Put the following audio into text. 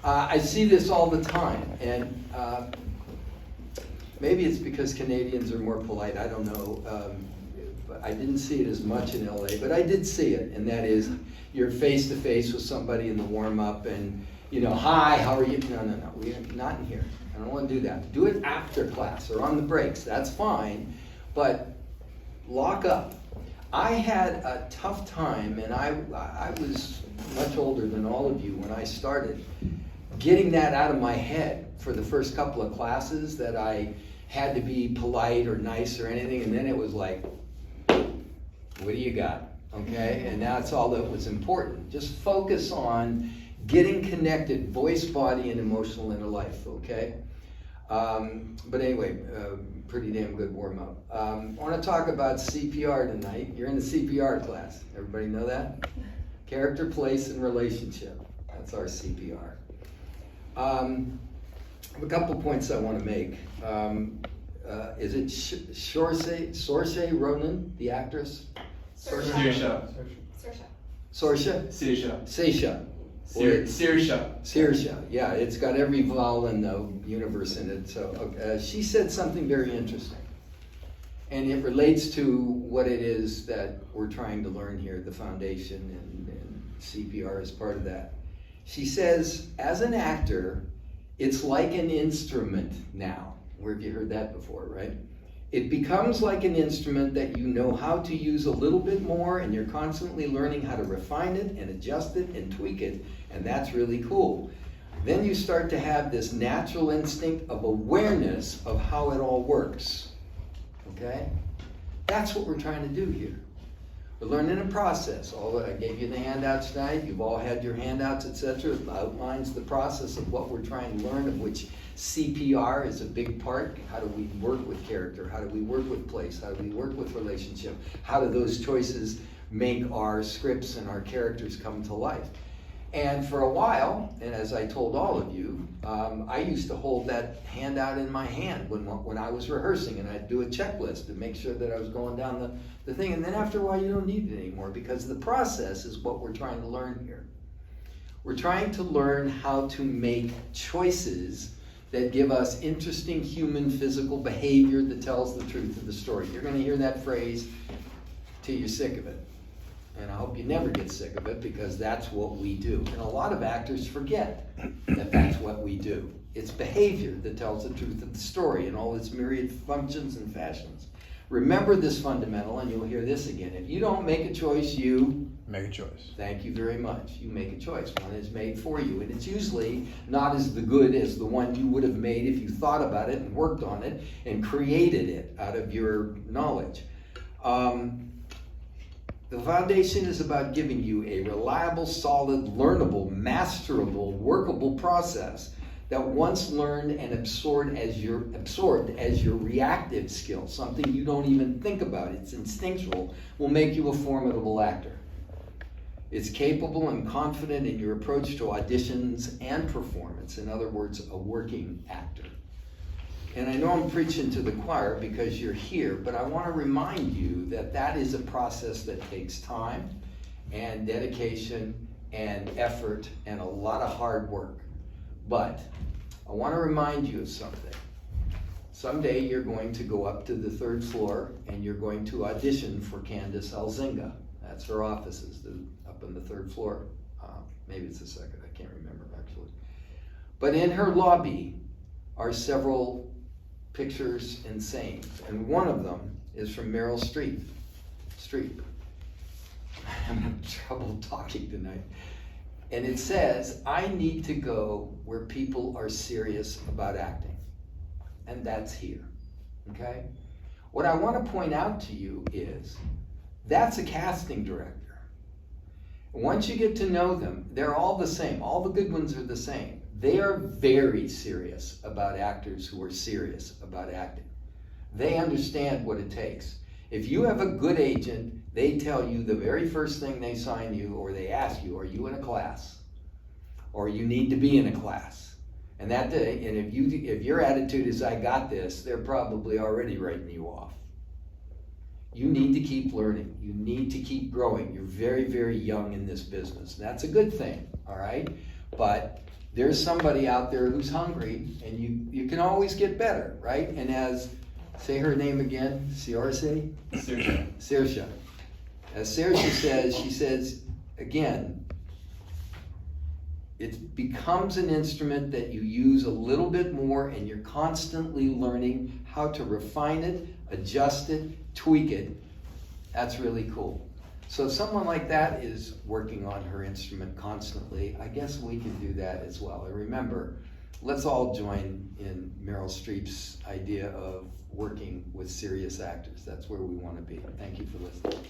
I see this all the time, and maybe it's because Canadians are more polite, I don't know. But I didn't see it as much in LA, but I did see it, and that is you're face to face with somebody in the warm-up and, you know, hi, how are you? No, we're not in here. I don't want to do that. Do it after class or on the breaks, that's fine, but lock up. I had a tough time, and I was much older than all of you when I started, getting that out of my head for the first couple of classes, that I had to be polite or nice or anything, and then it was like, what do you got? Okay, and that's all that was important. Just focus on getting connected, voice, body, and emotional inner life, okay? But anyway, pretty damn good warm-up. I want to talk about CPR tonight. You're in the CPR class. Everybody know that? Character, place, and relationship. That's our CPR. I have a couple points I want to make. Is it Saoirse Ronan, the actress? Saoirse. Saoirse, yeah, it's got every vowel in the universe in it. So she said something very interesting, and it relates to what it is that we're trying to learn here, the foundation, and CPR is part of that. She says, as an actor, it's like an instrument now. Where have you heard that before, right? It becomes like an instrument that you know how to use a little bit more, and you're constantly learning how to refine it and adjust it and tweak it, and that's really cool. Then you start to have this natural instinct of awareness of how it all works, okay? That's what we're trying to do here. We're learning a process. I gave you the handouts tonight. You've all had your handouts, etc. It outlines the process of what we're trying to learn, of which CPR is a big part. How do we work with character? How do we work with place? How do we work with relationship? How do those choices make our scripts and our characters come to life? And for a while, and as I told all of you, I used to hold that handout in my hand when I was rehearsing, and I'd do a checklist to make sure that I was going down the thing. And then after a while, you don't need it anymore, because the process is what we're trying to learn here. We're trying to learn how to make choices that give us interesting human physical behavior that tells the truth of the story. You're going to hear that phrase till you're sick of it. And I hope you never get sick of it, because that's what we do. And a lot of actors forget that that's what we do. It's behavior that tells the truth of the story in all its myriad functions and fashions. Remember this fundamental, and you'll hear this again. If you don't make a choice, you make a choice. Thank you very much. You make a choice. One is made for you, and it's usually not as good as the one you would have made if you thought about it and worked on it and created it out of your knowledge. The foundation is about giving you a reliable, solid, learnable, masterable, workable process that once learned and absorbed as your reactive skill, something you don't even think about, it's instinctual, will make you a formidable actor. It's capable and confident in your approach to auditions and performance. In other words, a working actor. And I know I'm preaching to the choir because you're here, but I want to remind you that that is a process that takes time and dedication and effort and a lot of hard work. But I want to remind you of something. Someday you're going to go up to the 3rd floor and you're going to audition for Candace Elzinga. That's her offices, up on the 3rd floor. Maybe it's the 2nd, I can't remember actually. But in her lobby are several pictures and sayings, and one of them is from Meryl Streep. I'm having trouble talking tonight. And it says, I need to go where people are serious about acting. And that's here, okay? What I want to point out to you is, that's a casting director. Once you get to know them, they're all the same. All the good ones are the same. They are very serious about actors who are serious about acting. They understand what it takes. If you have a good agent, they tell you the very first thing they sign you, or they ask you, are you in a class? Or you need to be in a class. And that day, and if your attitude is, I got this, they're probably already writing you off. You need to keep learning. You need to keep growing. You're very, very young in this business. And that's a good thing, all right? But there's somebody out there who's hungry, and you can always get better, right? And as, say her name again, Saoirse? Saoirse. As Saoirse says, she says, again, it becomes an instrument that you use a little bit more, and you're constantly learning how to refine it, adjust it, tweak it. That's really cool. So if someone like that is working on her instrument constantly, I guess we can do that as well. And remember, let's all join in Meryl Streep's idea of working with serious actors. That's where we want to be. Thank you for listening.